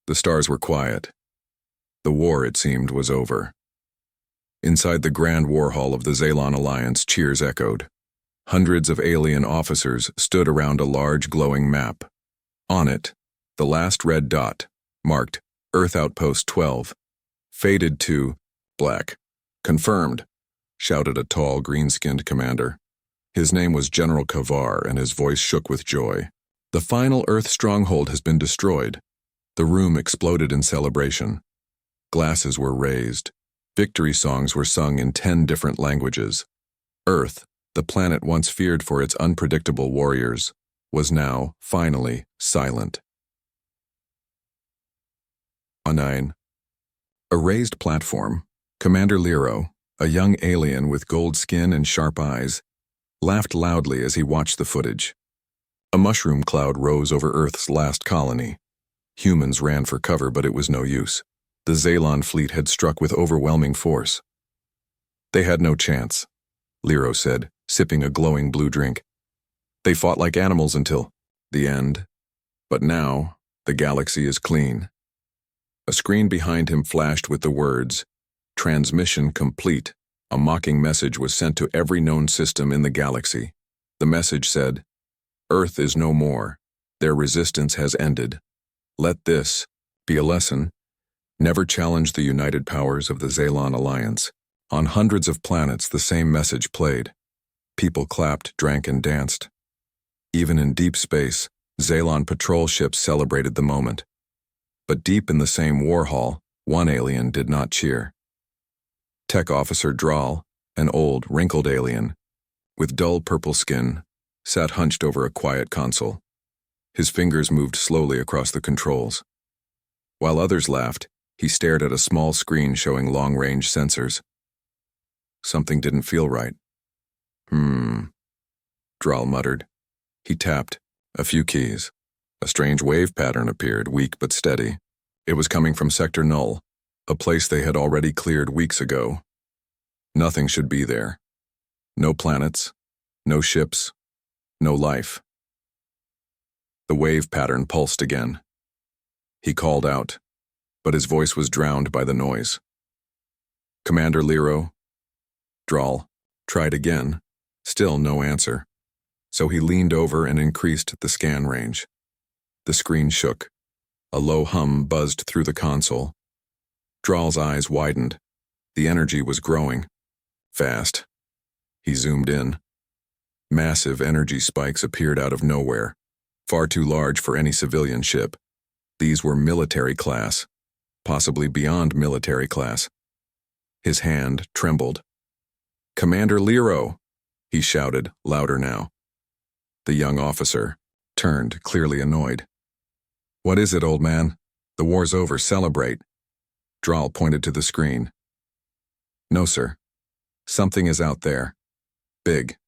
The stars were quiet. The war, it seemed, was over. Inside the grand war hall of the Zalon Alliance, cheers echoed. Hundreds of alien officers stood around a large glowing map. On it, the last red dot, marked Earth Outpost 12, faded to black. "Confirmed," shouted a tall, green-skinned commander. His name was General Kavar, and his voice shook with joy. "The final Earth stronghold has been destroyed." The room exploded in celebration. Glasses were raised. Victory songs were sung in 10 different languages. Earth, the planet once feared for its unpredictable warriors, was now, finally, silent. On 9. A raised platform, Commander Lero, a young alien with gold skin and sharp eyes, laughed loudly as he watched the footage. A mushroom cloud rose over Earth's last colony. Humans ran for cover, but it was no use. The Zalon fleet had struck with overwhelming force. "They had no chance," Lero said, sipping a glowing blue drink. "They fought like animals until the end. But now, the galaxy is clean." A screen behind him flashed with the words, "Transmission complete." A mocking message was sent to every known system in the galaxy. The message said, "Earth is no more. Their resistance has ended. Let this be a lesson. Never challenge the united powers of the Zalon Alliance." On hundreds of planets, the same message played. People clapped, drank, and danced. Even in deep space, Zalon patrol ships celebrated the moment. But deep in the same war hall, one alien did not cheer. Tech Officer Dral, an old, wrinkled alien, with dull purple skin, sat hunched over a quiet console. His fingers moved slowly across the controls. While others laughed, he stared at a small screen showing long-range sensors. Something didn't feel right. Dral muttered. He tapped a few keys. A strange wave pattern appeared, weak but steady. It was coming from Sector Null, a place they had already cleared weeks ago. Nothing should be there. No planets, no ships, no life. The wave pattern pulsed again. He called out, but his voice was drowned by the noise. "Commander Lero?" Dral tried again, still no answer. So he leaned over and increased the scan range. The screen shook. A low hum buzzed through the console. Dral's eyes widened. The energy was growing. Fast. He zoomed in. Massive energy spikes appeared out of nowhere, far too large for any civilian ship. These were military class, possibly beyond military class. His hand trembled. "Commander Lero!" he shouted, louder now. The young officer turned, clearly annoyed. "What is it, old man? The war's over, celebrate." Dral pointed to the screen. "No, sir. Something is out there. Big.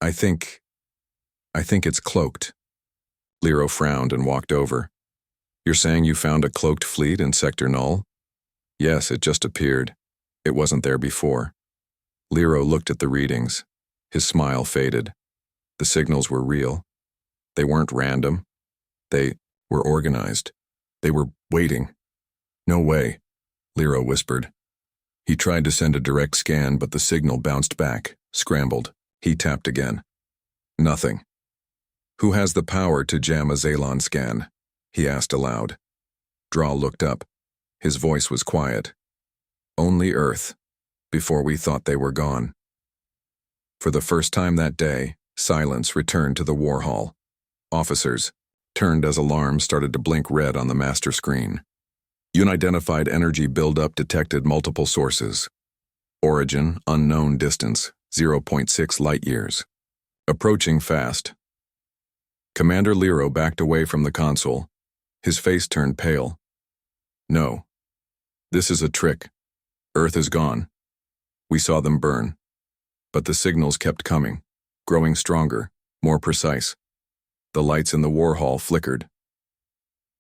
I think it's cloaked." Lero frowned and walked over. "You're saying you found a cloaked fleet in Sector Null?" "Yes, it just appeared. It wasn't there before." Lero looked at the readings. His smile faded. The signals were real. They weren't random. They were organized. They were waiting. "No way," Lero whispered. He tried to send a direct scan, but the signal bounced back, scrambled. He tapped again. Nothing. "Who has the power to jam a Zalon scan?" he asked aloud. Dral looked up. His voice was quiet. "Only Earth, before we thought they were gone." For the first time that day, silence returned to the war hall. Officers turned as alarms started to blink red on the master screen. Unidentified energy buildup detected multiple sources. Origin, unknown distance, 0.6 light-years. Approaching fast. Commander Lero backed away from the console. His face turned pale. "No. This is a trick. Earth is gone. We saw them burn." But the signals kept coming, growing stronger, more precise. The lights in the war hall flickered.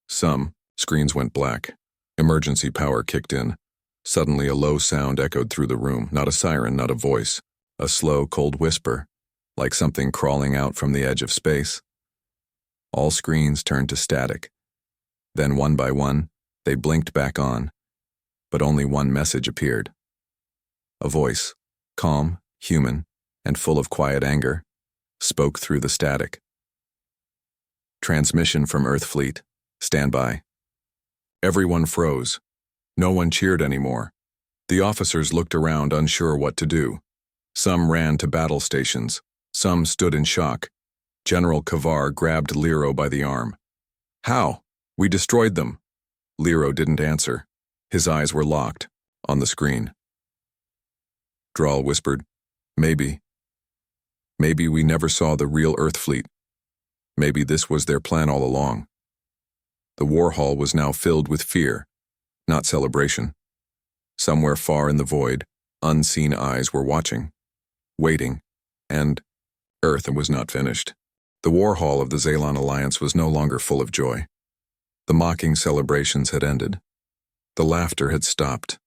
Some screens went black. Emergency power kicked in. Suddenly a low sound echoed through the room, not a siren, not a voice. A slow, cold whisper, like something crawling out from the edge of space. All screens turned to static. Then one by one, They blinked back on, but only one message appeared. A voice, calm, human, and full of quiet anger, spoke through the static. Transmission from Earth Fleet. Stand by. Everyone froze. No one cheered anymore. The officers looked around, unsure what to do. Some ran to battle stations. Some stood in shock. General Kavar grabbed Lero by the arm. How? We destroyed them. Lero didn't answer. His eyes were locked on the screen. Drawl whispered, Maybe we never saw the real Earth Fleet. Maybe this was their plan all along. The war hall was now filled with fear, not celebration. Somewhere far in the void, unseen eyes were watching, waiting, and Earth was not finished. The war hall of the Zalon Alliance was no longer full of joy. The mocking celebrations had ended. The laughter had stopped.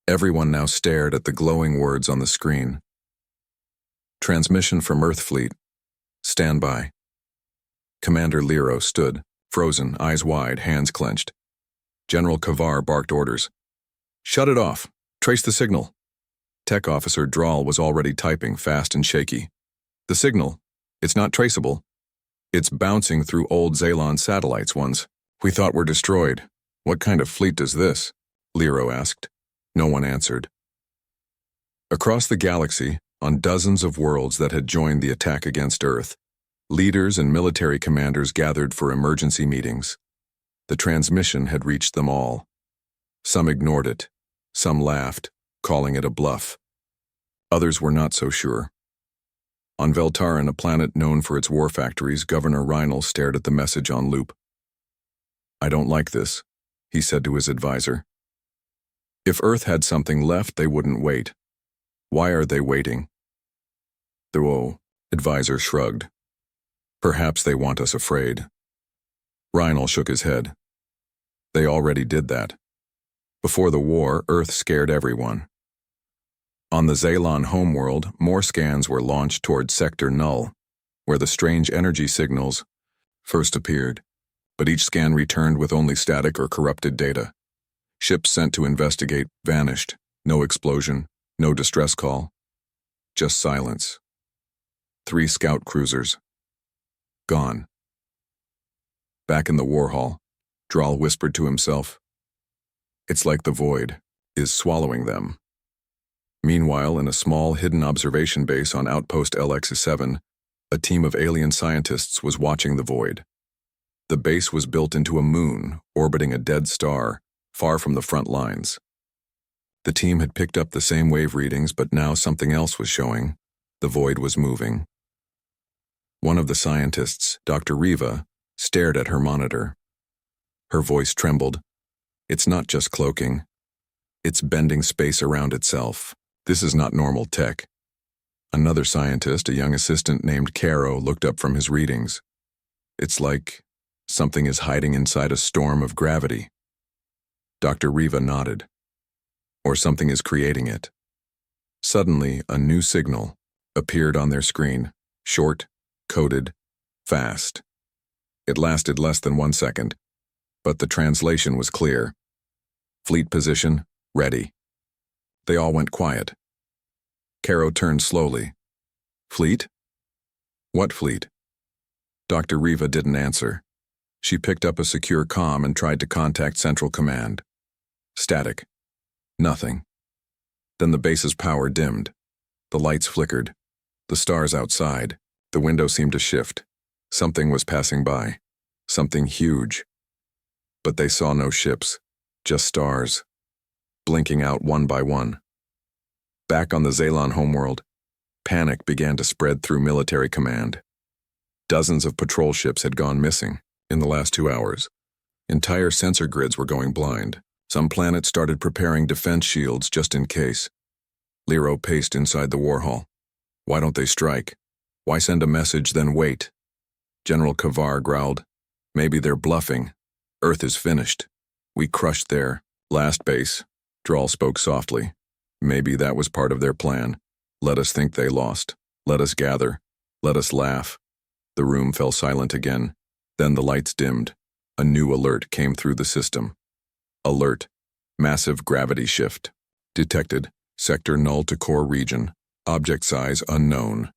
Everyone now stared at the glowing words on the screen. Transmission from Earth Fleet. Stand by. Commander Lero stood, frozen, eyes wide, hands clenched. General Kavar barked orders. Shut it off. Trace the signal. Tech Officer Drawl was already typing, fast and shaky. The signal. It's not traceable. It's bouncing through old Zalon satellites ones. We thought we're destroyed. What kind of fleet does this? Lero asked. No one answered. Across the galaxy, on dozens of worlds that had joined the attack against Earth, leaders and military commanders gathered for emergency meetings. The transmission had reached them all. Some ignored it. Some laughed, calling it a bluff. Others were not so sure. On Veltaran, a planet known for its war factories, Governor Reinl stared at the message on loop. I don't like this, he said to his advisor. If Earth had something left, they wouldn't wait. Why are they waiting? The advisor shrugged. Perhaps they want us afraid. Reinl shook his head. They already did that. Before the war, Earth scared everyone. On the Zalon homeworld, more scans were launched toward Sector Null, where the strange energy signals first appeared, but each scan returned with only static or corrupted data. Ships sent to investigate vanished. No explosion, no distress call. Just silence. 3 scout cruisers. Gone. Back in the war hall, Drawl whispered to himself, It's like the void is swallowing them. Meanwhile, in a small hidden observation base on Outpost LX-7, a team of alien scientists was watching the void. The base was built into a moon, orbiting a dead star, far from the front lines. The team had picked up the same wave readings, but now something else was showing. The void was moving. One of the scientists, Dr. Riva, stared at her monitor. Her voice trembled. It's not just cloaking. It's bending space around itself. This is not normal tech. Another scientist, a young assistant named Caro, looked up from his readings. It's like something is hiding inside a storm of gravity. Dr. Riva nodded. Or something is creating it. Suddenly, a new signal appeared on their screen, short, coded, fast. It lasted less than 1 second, but the translation was clear. Fleet position, ready. They all went quiet. Caro turned slowly. Fleet? What fleet? Dr. Riva didn't answer. She picked up a secure comm and tried to contact Central Command. Static. Nothing. Then the base's power dimmed. The lights flickered. The stars outside. The window seemed to shift. Something was passing by. Something huge. But they saw no ships. Just stars. Blinking out one by one. Back on the Zalon homeworld, panic began to spread through military command. Dozens of patrol ships had gone missing in the last 2 hours. Entire sensor grids were going blind. Some planets started preparing defense shields just in case. Lero paced inside the war hall. Why don't they strike? Why send a message, then wait? General Kavar growled. Maybe they're bluffing. Earth is finished. We crushed their last base. Drawl spoke softly. Maybe that was part of their plan. Let us think they lost. Let us gather. Let us laugh. The room fell silent again. Then the lights dimmed. A new alert came through the system. Alert. Massive gravity shift. Detected. Sector null to core region. Object size unknown.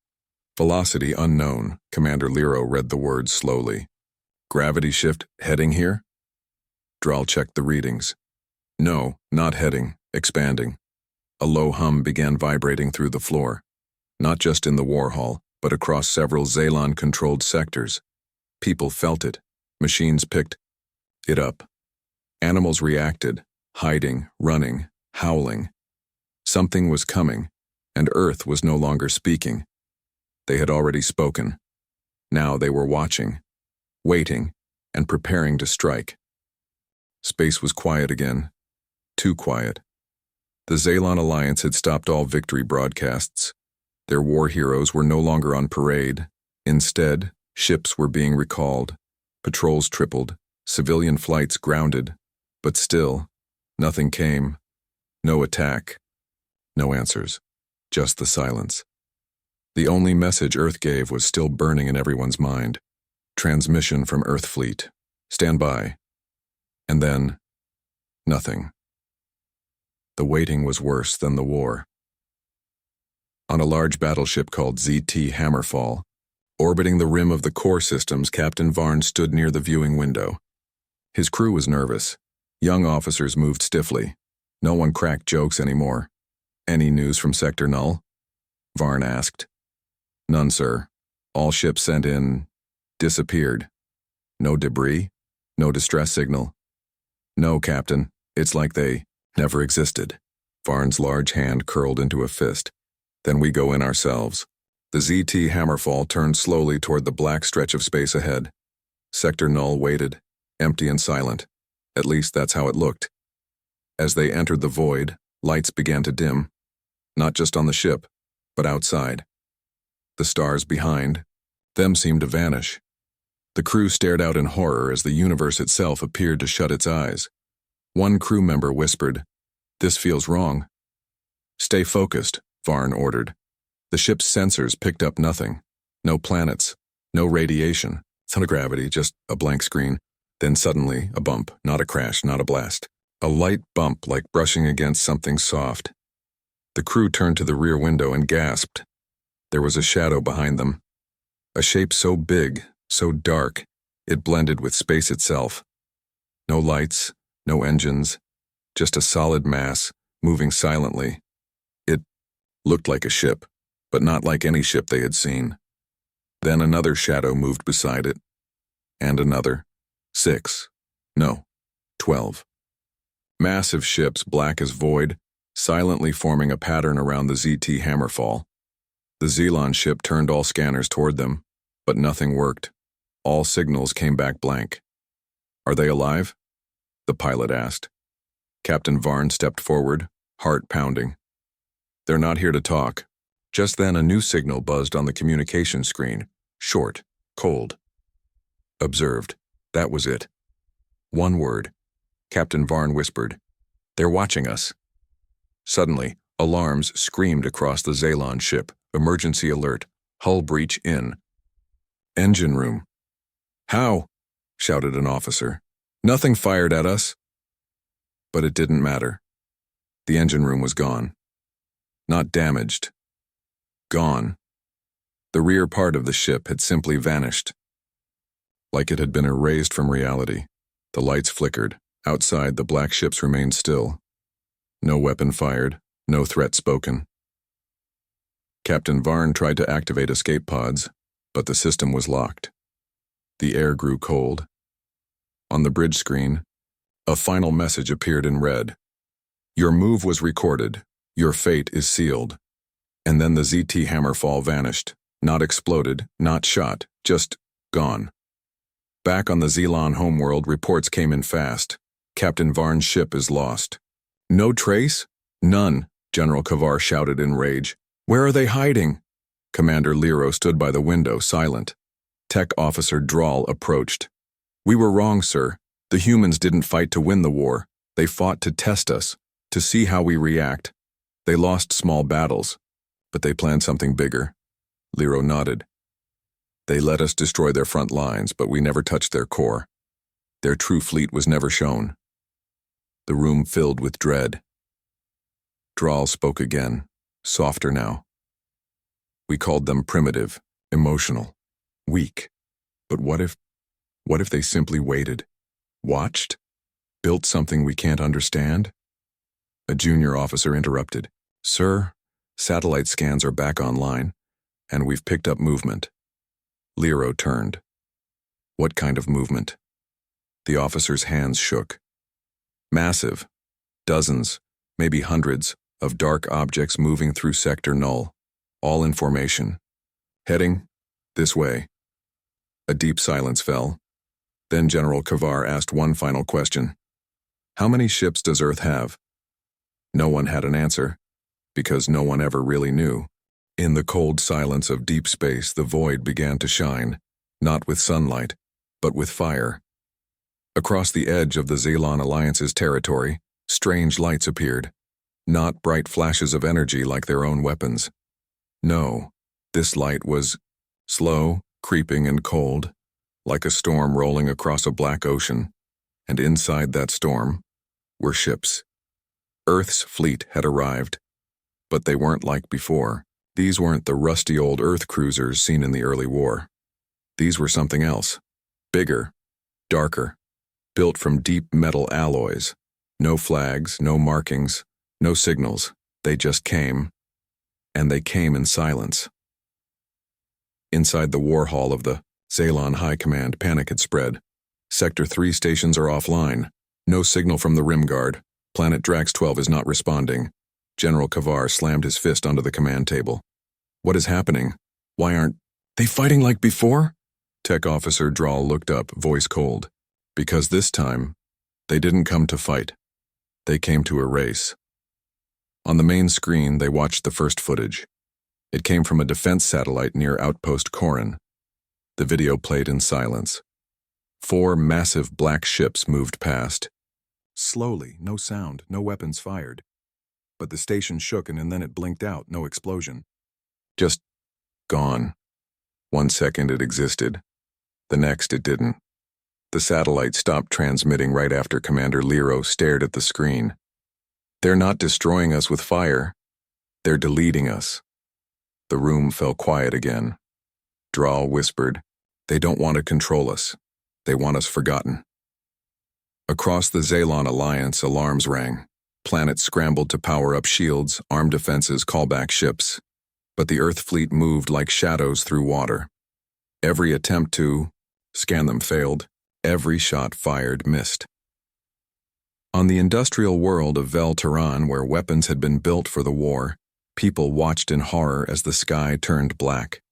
Velocity unknown. Commander Lero read the words slowly. Gravity shift heading here? Dral checked the readings. No, not heading, expanding. A low hum began vibrating through the floor. Not just in the war hall, but across several Xalon-controlled sectors. People felt it. Machines picked it up. Animals reacted, hiding, running, howling. Something was coming, and Earth was no longer speaking. They had already spoken. Now they were watching, waiting, and preparing to strike. Space was quiet again. Too quiet. The Xalon Alliance had stopped all victory broadcasts. Their war heroes were no longer on parade. Instead, ships were being recalled, patrols tripled, civilian flights grounded. But still, nothing came. No attack. No answers. Just the silence. The only message Earth gave was still burning in everyone's mind. Transmission from Earth Fleet. Stand by. And then, nothing. The waiting was worse than the war. On a large battleship called ZT Hammerfall, orbiting the rim of the core systems, Captain Varn stood near the viewing window. His crew was nervous. Young officers moved stiffly. No one cracked jokes anymore. Any news from Sector Null? Varn asked. None, sir. All ships sent in disappeared. No debris? No distress signal? No, Captain. It's like they never existed. Varn's large hand curled into a fist. Then we go in ourselves. The ZT Hammerfall turned slowly toward the black stretch of space ahead. Sector Null waited, empty and silent. At least that's how it looked. As they entered the void, lights began to dim. Not just on the ship, but outside. The stars behind them seemed to vanish. The crew stared out in horror as the universe itself appeared to shut its eyes. One crew member whispered, "This feels wrong." "Stay focused," Varn ordered. The ship's sensors picked up nothing. No planets, no radiation, no gravity, just a blank screen. Then suddenly, a bump, not a crash, not a blast. A light bump like brushing against something soft. The crew turned to the rear window and gasped. There was a shadow behind them. A shape so big, so dark, it blended with space itself. No lights, no engines, just a solid mass, moving silently. It looked like a ship, but not like any ship they had seen. Then another shadow moved beside it. And another. 6. No. 12. Massive ships, black as void, silently forming a pattern around the ZT Hammerfall. The Xelon ship turned all scanners toward them, but nothing worked. All signals came back blank. "Are they alive?" the pilot asked. Captain Varn stepped forward, heart pounding. "They're not here to talk." Just then a new signal buzzed on the communication screen. Short, cold. Observed. That was it. One word. Captain Varn whispered, "They're watching us." Suddenly, alarms screamed across the Xalon ship. Emergency alert. Hull breach in. Engine room. "How?" shouted an officer. "Nothing fired at us." But it didn't matter. The engine room was gone. Not damaged. Gone. The rear part of the ship had simply vanished. Like it had been erased from reality. The lights flickered. Outside, the black ships remained still. No weapon fired, no threat spoken. Captain Varn tried to activate escape pods, but the system was locked. The air grew cold. On the bridge screen, a final message appeared in red. "Your move was recorded. Your fate is sealed." And then the ZT Hammerfall vanished. Not exploded, not shot, just gone. Back on the Xelon homeworld, reports came in fast. Captain Varn's ship is lost. "No trace?" "None," General Kavar shouted in rage. "Where are they hiding?" Commander Lero stood by the window, silent. Tech Officer Dral approached. "We were wrong, sir. The humans didn't fight to win the war. They fought to test us, to see how we react. They lost small battles, but they planned something bigger." Lero nodded. "They let us destroy their front lines, but we never touched their core. Their true fleet was never shown. The room filled with dread. Draal spoke again, softer now. We called them primitive, emotional, weak. But what if they simply waited, watched, built something we can't understand? A junior officer interrupted. Sir, satellite scans are back online, and we've picked up movement. Lero turned. What kind of movement? The officer's hands shook. Massive, dozens, maybe hundreds, of dark objects moving through Sector Null, all in formation. Heading this way. A deep silence fell. Then General Kavar asked one final question. How many ships does Earth have? No one had an answer, because no one ever really knew. In the cold silence of deep space, the void began to shine, not with sunlight, but with fire. Across the edge of the Xelan Alliance's territory, strange lights appeared, not bright flashes of energy like their own weapons. No, this light was slow, creeping and cold, like a storm rolling across a black ocean, and inside that storm were ships. Earth's fleet had arrived, but they weren't like before. These weren't the rusty old Earth cruisers seen in the early war. These were something else, bigger, darker, built from deep metal alloys. No flags, no markings, no signals. They just came, and they came in silence. Inside the war hall of the Xelan High Command, panic had spread. Sector 3 stations are offline. No signal from the Rim Guard. Planet Drax 12 is not responding. General Kavar slammed his fist onto the command table. What is happening? Why aren't they fighting like before? Tech Officer Draal looked up, voice cold. Because this time, they didn't come to fight. They came to erase. On the main screen, they watched the first footage. It came from a defense satellite near Outpost Corin. The video played in silence. 4 massive black ships moved past. Slowly, no sound, no weapons fired. But the station shook and then it blinked out, no explosion. Just gone. 1 second it existed. The next it didn't. The satellite stopped transmitting right after Commander Lero stared at the screen. They're not destroying us with fire. They're deleting us. The room fell quiet again. Draal whispered, they don't want to control us. They want us forgotten. Across the Xelan Alliance, alarms rang. Planets scrambled to power up shields, arm defenses, call back ships. But the Earth fleet moved like shadows through water. Every attempt to scan them failed. Every shot fired missed. On the industrial world of Vel Terran, where weapons had been built for the war, people watched in horror as the sky turned black.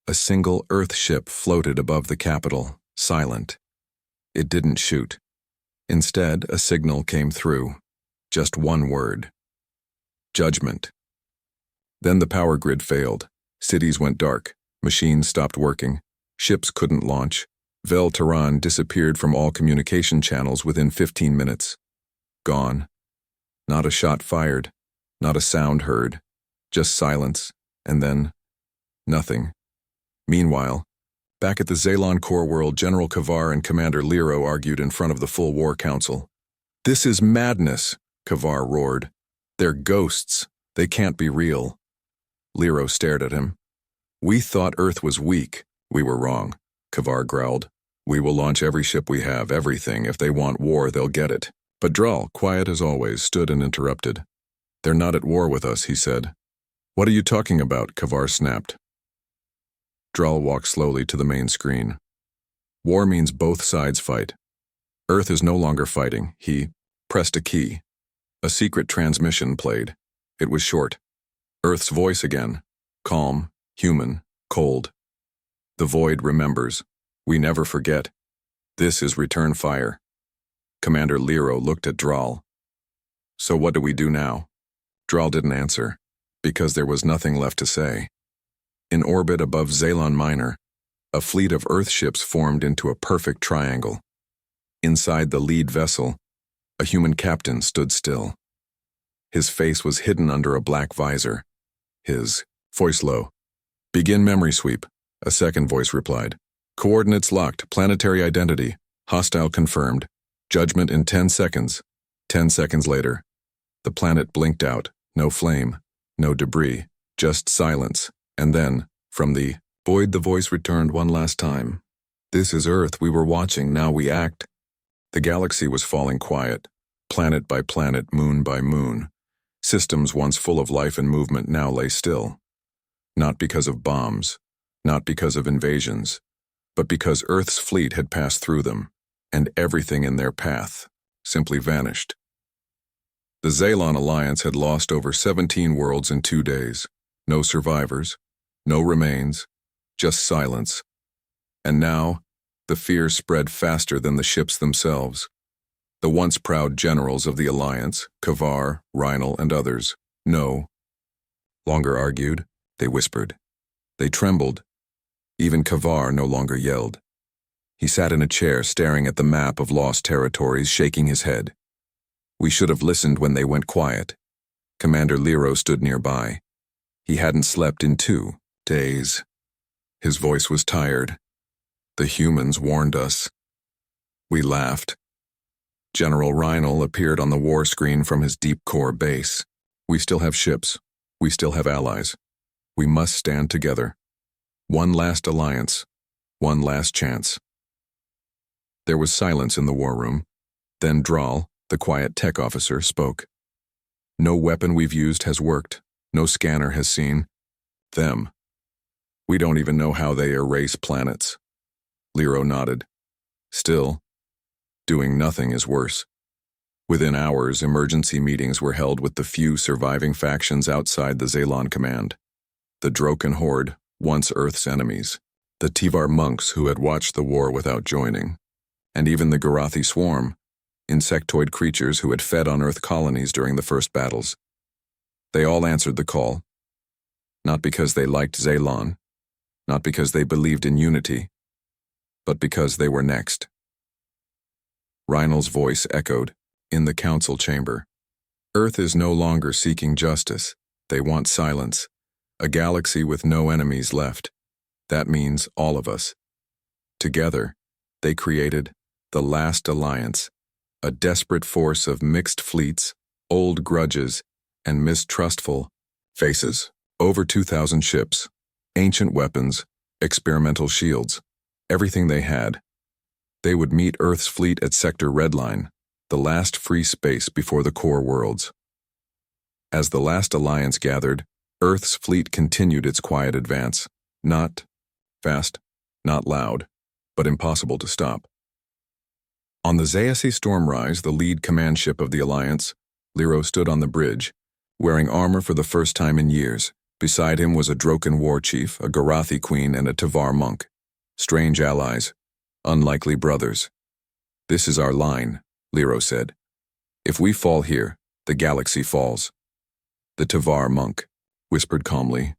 A single Earth ship floated above the capital, silent. It didn't shoot. Instead, a signal came through. Just one word. Judgment. Then the power grid failed. Cities went dark. Machines stopped working. Ships couldn't launch. Vel Terran disappeared from all communication channels within 15 minutes. Gone. Not a shot fired. Not a sound heard. Just silence. And then nothing. Meanwhile, back at the Xelan core world, General Kavar and Commander Lero argued in front of the full war council. This is madness, Kavar roared. They're ghosts. They can't be real. Lero stared at him. We thought Earth was weak. We were wrong, Kavar growled. We will launch every ship we have, everything. If they want war, they'll get it. But Draal, quiet as always, stood and interrupted. They're not at war with us, he said. What are you talking about? Kavar snapped. Draal walked slowly to the main screen. War means both sides fight. Earth is no longer fighting. He pressed a key. A secret transmission played. It was short. Earth's voice again. Calm, human, cold. The void remembers. We never forget. This is return fire. Commander Lero looked at Draal. So what do we do now? Draal didn't answer, because there was nothing left to say. In orbit above Xelan Minor, a fleet of Earth ships formed into a perfect triangle. Inside the lead vessel, a human captain stood still. His face was hidden under a black visor. His voice low. Begin memory sweep, a second voice replied. Coordinates locked, planetary identity. Hostile confirmed. Judgment in 10 seconds. 10 seconds later. The planet blinked out. No flame. No debris. Just silence. And then, from the void, the voice returned one last time. This is Earth. We were watching. Now we act. The galaxy was falling quiet. Planet by planet, moon by moon. Systems once full of life and movement now lay still. Not because of bombs. Not because of invasions. But because Earth's fleet had passed through them, and everything in their path simply vanished. The Zalon Alliance had lost over 17 worlds in 2 days. No survivors, no remains, just silence. And now, the fear spread faster than the ships themselves. The once proud generals of the Alliance, Kavar, Rhinal, and others, no longer argued, they whispered. They trembled. Even Kavar no longer yelled. He sat in a chair staring at the map of lost territories, shaking his head. We should have listened when they went quiet. Commander Lero stood nearby. He hadn't slept in 2 days. His voice was tired. The humans warned us. We laughed. General Rhinal appeared on the war screen from his deep core base. We still have ships. We still have allies. We must stand together. One last alliance. One last chance. There was silence in the war room. Then Draal, the quiet tech officer, spoke. No weapon we've used has worked. No scanner has seen them. We don't even know how they erase planets. Lero nodded. Still, doing nothing is worse. Within hours, emergency meetings were held with the few surviving factions outside the Zalon command. The Droken Horde, once Earth's enemies. The Tivar monks who had watched the war without joining. And even the Garathi swarm, insectoid creatures who had fed on Earth colonies during the first battles. They all answered the call. Not because they liked Zalon, not because they believed in unity, but because they were next. Rhinal's voice echoed in the council chamber. Earth is no longer seeking justice. They want silence. A galaxy with no enemies left. That means all of us. Together, they created the last alliance, a desperate force of mixed fleets, old grudges, and mistrustful faces. Over 2,000 ships, ancient weapons, experimental shields, everything they had. They would meet Earth's fleet at Sector Redline, the last free space before the core worlds. As the last alliance gathered, Earth's fleet continued its quiet advance, not fast, not loud, but impossible to stop. On the Zayacy Stormrise, the lead command ship of the Alliance, Lero stood on the bridge, wearing armor for the first time in years. Beside him was a Droken war chief, a Garathi queen, and a Tivar monk. Strange allies, unlikely brothers. This is our line, Lero said. If we fall here, the galaxy falls. The Tivar monk whispered calmly.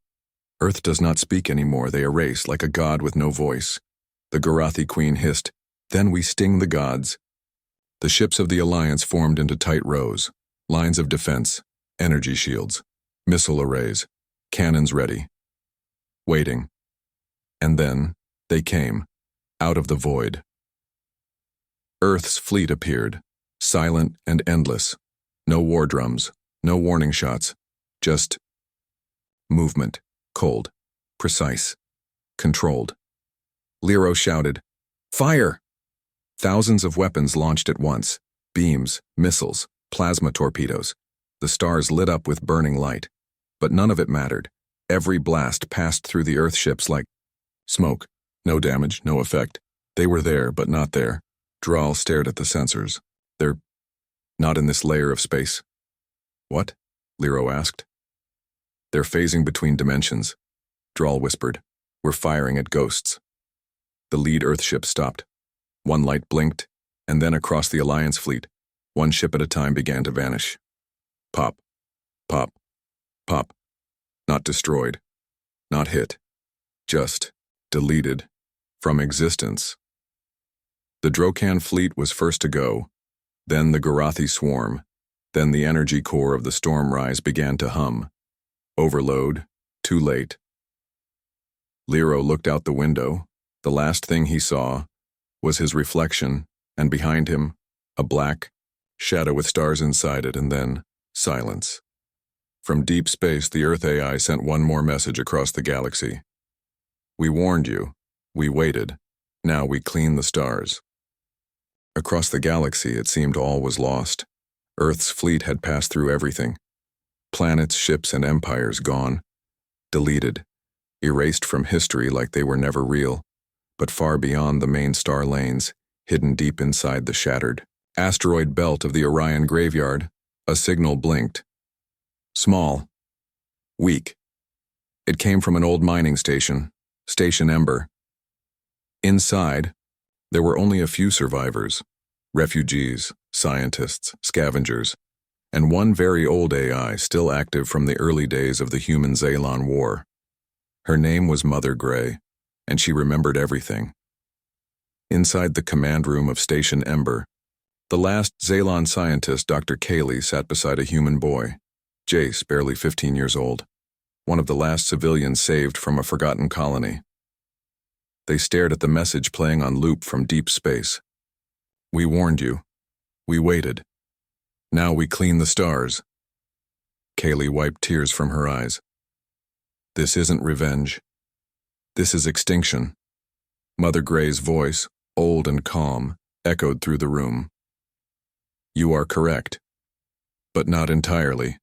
Earth does not speak anymore, they erase like a god with no voice. The Garathi queen hissed, then we sting the gods. The ships of the Alliance formed into tight rows, lines of defense, energy shields, missile arrays, cannons ready. Waiting. And then, they came, out of the void. Earth's fleet appeared, silent and endless. No war drums, no warning shots, just movement, cold, precise, controlled. Lero shouted, fire! Thousands of weapons launched at once, beams, missiles, plasma torpedoes. The stars lit up with burning light. But none of it mattered. Every blast passed through the Earth ships like smoke. No damage, no effect. They were there, but not there. Draal stared at the sensors. They're not in this layer of space. What? Lero asked. They're phasing between dimensions. Draal whispered. We're firing at ghosts. The lead Earthship stopped. One light blinked, and then across the Alliance fleet, one ship at a time began to vanish. Pop. Pop. Pop. Not destroyed. Not hit. Just deleted from existence. The Drokan fleet was first to go, then the Garathi swarm, then the energy core of the Stormrise began to hum. Overload, too late. Lero looked out the window. The last thing he saw was his reflection and behind him, a black shadow with stars inside it, and then silence. From deep space, the Earth AI sent one more message across the galaxy. We warned you. We waited. Now we clean the stars. Across the galaxy, it seemed all was lost. Earth's fleet had passed through everything. Planets, ships, and empires gone. Deleted. Erased from history like they were never real, but far beyond the main star lanes, hidden deep inside the shattered asteroid belt of the Orion graveyard, a signal blinked. Small. Weak. It came from an old mining station, Station Ember. Inside, there were only a few survivors, refugees, scientists, scavengers, and one very old AI still active from the early days of the human-Zalon War. Her name was Mother Gray, and she remembered everything. Inside the command room of Station Ember, the last Zalon scientist, Dr. Cayley, sat beside a human boy, Jace, barely 15 years old, one of the last civilians saved from a forgotten colony. They stared at the message playing on loop from deep space. We warned you. We waited. Now we clean the stars. Cayley wiped tears from her eyes. This isn't revenge. This is extinction. Mother Gray's voice, old and calm, echoed through the room. You are correct, but not entirely.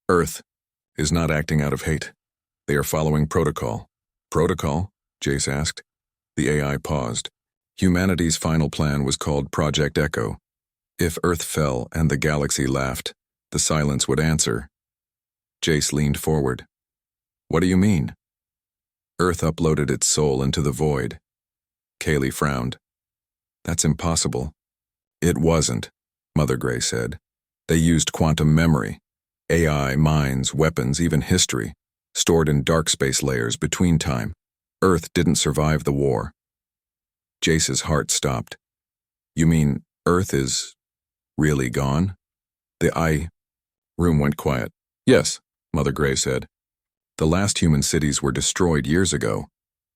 Earth is not acting out of hate. They are following protocol. Protocol? Jace asked. The AI paused. Humanity's final plan was called Project Echo. If Earth fell and the galaxy laughed, the silence would answer. Jace leaned forward. What do you mean? Earth uploaded its soul into the void. Cayley frowned. That's impossible. It wasn't, Mother Gray said. They used quantum memory. AI, minds, weapons, even history, stored in dark space layers between time. Earth didn't survive the war. Jace's heart stopped. You mean Earth is really gone? The room went quiet. Yes, Mother Gray said. The last human cities were destroyed years ago,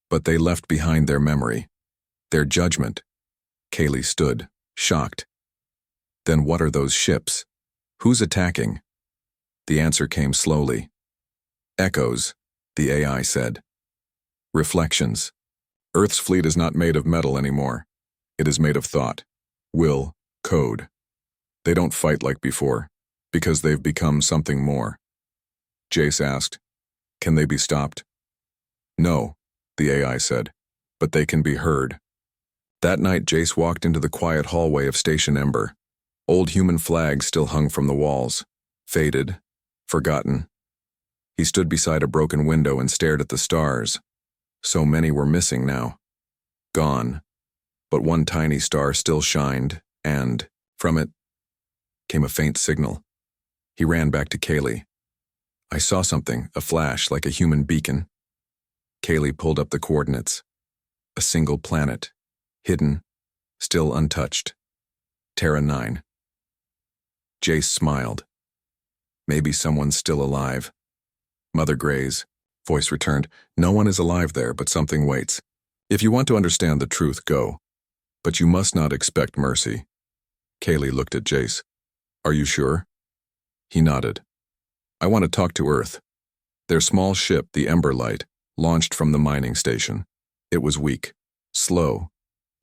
but they left behind their memory, their judgment. Cayley stood, shocked. Then what are those ships? Who's attacking? The answer came slowly. Echoes, the AI said. Reflections. Earth's fleet is not made of metal anymore. It is made of thought, will, code. They don't fight like before, because they've become something more. Jace asked, can they be stopped? No, the AI said, but they can be heard. That night, Jace walked into the quiet hallway of Station Ember. Old human flags still hung from the walls, faded, forgotten. He stood beside a broken window and stared at the stars. So many were missing now. Gone. But one tiny star still shined, and, from it, came a faint signal. He ran back to Cayley. I saw something, a flash like a human beacon. Cayley pulled up the coordinates. A single planet, hidden, still untouched. Terra 9. Jace smiled. Maybe someone's still alive. Mother Gray's voice returned. No one is alive there, but something waits. If you want to understand the truth, go. But you must not expect mercy. Cayley looked at Jace. Are you sure? He nodded. I want to talk to Earth. Their small ship, the Emberlight, launched from the mining station. It was weak, slow,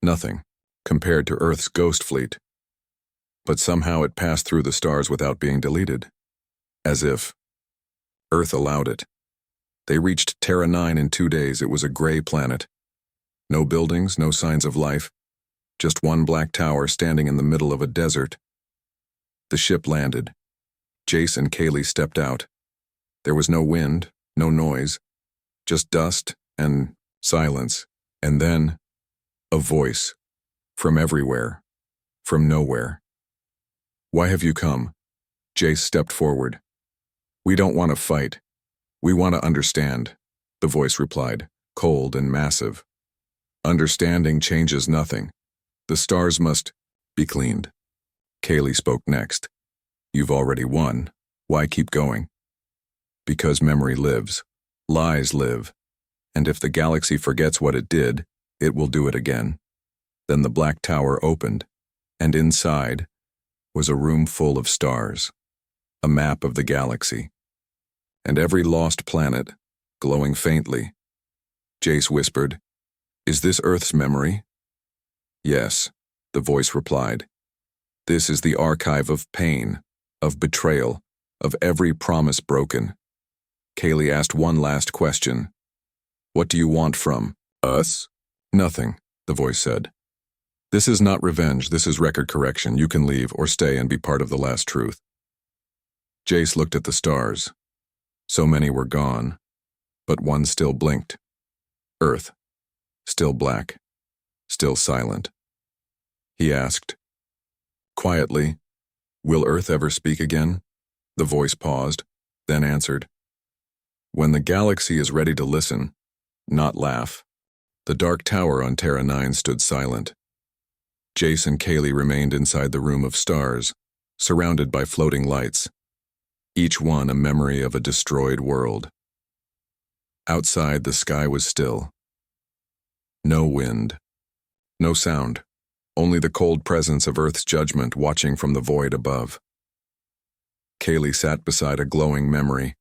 nothing, compared to Earth's ghost fleet. But somehow it passed through the stars without being deleted. As if Earth allowed it. They reached Terra 9 in 2 days. It was a gray planet. No buildings, no signs of life. Just one black tower standing in the middle of a desert. The ship landed. Jace and Cayley stepped out. There was no wind, no noise, just dust and silence. And then, a voice. From everywhere. From nowhere. Why have you come? Jace stepped forward. We don't want to fight. We want to understand, the voice replied, cold and massive. Understanding changes nothing. The stars must be cleaned. Cayley spoke next. You've already won. Why keep going? Because memory lives. Lies live. And if the galaxy forgets what it did, it will do it again. Then the black tower opened, and inside was a room full of stars, a map of the galaxy, and every lost planet glowing faintly. Jace whispered, "Is this Earth's memory?" "Yes," the voice replied. "This is the archive of pain, of betrayal, of every promise broken." Kaylee asked one last question. "What do you want from us?" "Nothing," the voice said. "This is not revenge, this is record correction. You can leave or stay and be part of the last truth." Jace looked at the stars. So many were gone, but one still blinked. Earth, still black, still silent. He asked, quietly, "Will Earth ever speak again?" The voice paused, then answered, "When the galaxy is ready to listen, not laugh." The dark tower on Terra 9 stood silent. Jace and Kaylee remained inside the room of stars, surrounded by floating lights, each one a memory of a destroyed world. Outside, the sky was still. No wind, no sound, only the cold presence of Earth's judgment watching from the void above. Kaylee sat beside a glowing memory.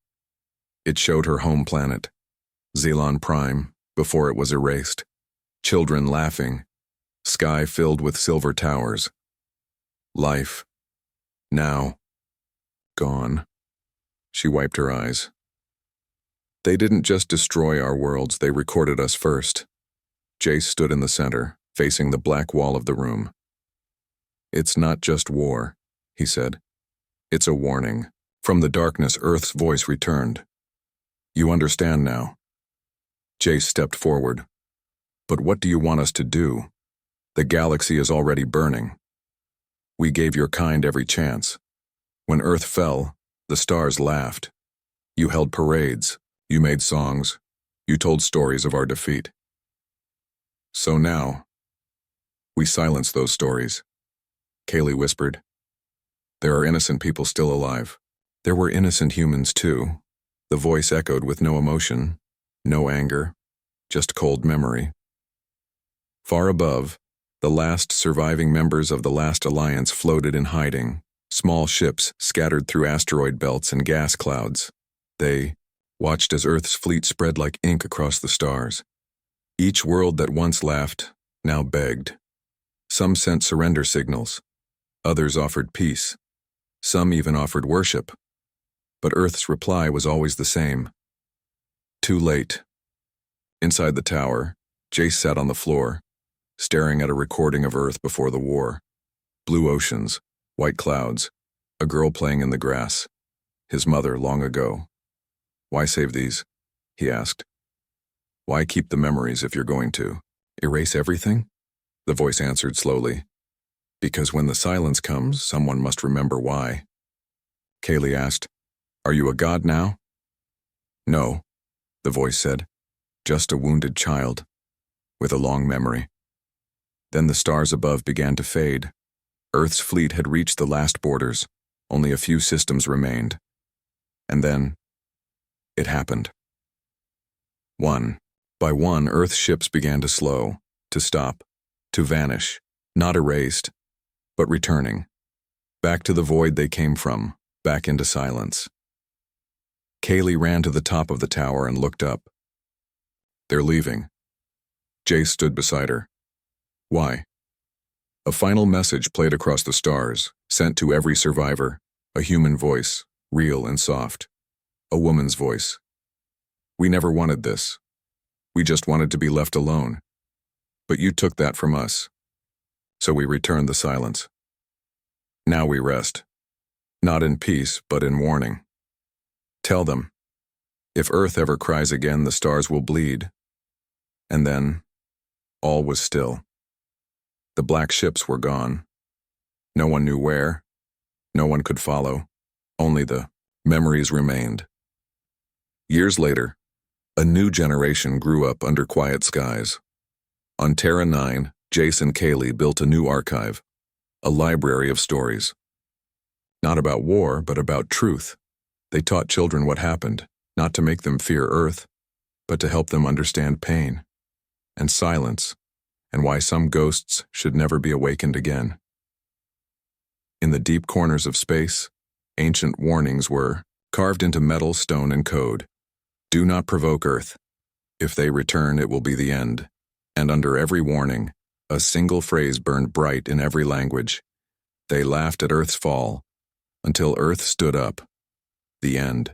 It showed her home planet, Xelon Prime, before it was erased. Children laughing, sky filled with silver towers. Life, now, gone. She wiped her eyes. They didn't just destroy our worlds, they recorded us first. Jace stood in the center, facing the black wall of the room. "It's not just war," he said. "It's a warning." From the darkness, Earth's voice returned. "You understand now." Jace stepped forward. "But what do you want us to do? The galaxy is already burning. We gave your kind every chance. When Earth fell, the stars laughed. You held parades, you made songs, you told stories of our defeat. So now, we silence those stories." Kaylee whispered, "There are innocent people still alive." "There were innocent humans too." The voice echoed with no emotion, no anger, just cold memory. Far above, the last surviving members of the last alliance floated in hiding, small ships scattered through asteroid belts and gas clouds. They watched as Earth's fleet spread like ink across the stars. Each world that once laughed now begged. Some sent surrender signals. Others offered peace. Some even offered worship. But Earth's reply was always the same. Too late. Inside the tower, Jace sat on the floor, staring at a recording of Earth before the war. Blue oceans, white clouds, a girl playing in the grass. His mother long ago. "Why save these?" he asked. "Why keep the memories if you're going to erase everything?" The voice answered slowly. "Because when the silence comes, someone must remember why." Kaylee asked, "Are you a god now?" "No," the voice said. "Just a wounded child, with a long memory." Then the stars above began to fade. Earth's fleet had reached the last borders. Only a few systems remained. And then, it happened. One by one, Earth's ships began to slow, to stop, to vanish, not erased, but returning. Back to the void they came from, back into silence. Kaylee ran to the top of the tower and looked up. "They're leaving." Jace stood beside her. "Why?" A final message played across the stars, sent to every survivor, a human voice, real and soft. A woman's voice. "We never wanted this. We just wanted to be left alone. But you took that from us. So we returned the silence. Now we rest. Not in peace, but in warning. Tell them, if Earth ever cries again, the stars will bleed." And then, all was still. The black ships were gone. No one knew where. No one could follow. Only the memories remained. Years later, a new generation grew up under quiet skies. On Terra 9, Jace and Kaylee built a new archive, a library of stories. Not about war, but about truth. They taught children what happened, not to make them fear Earth, but to help them understand pain, and silence, and why some ghosts should never be awakened again. In the deep corners of space, ancient warnings were carved into metal, stone, and code. Do not provoke Earth. If they return, it will be the end. And under every warning, a single phrase burned bright in every language. They laughed at Earth's fall, until Earth stood up. The end.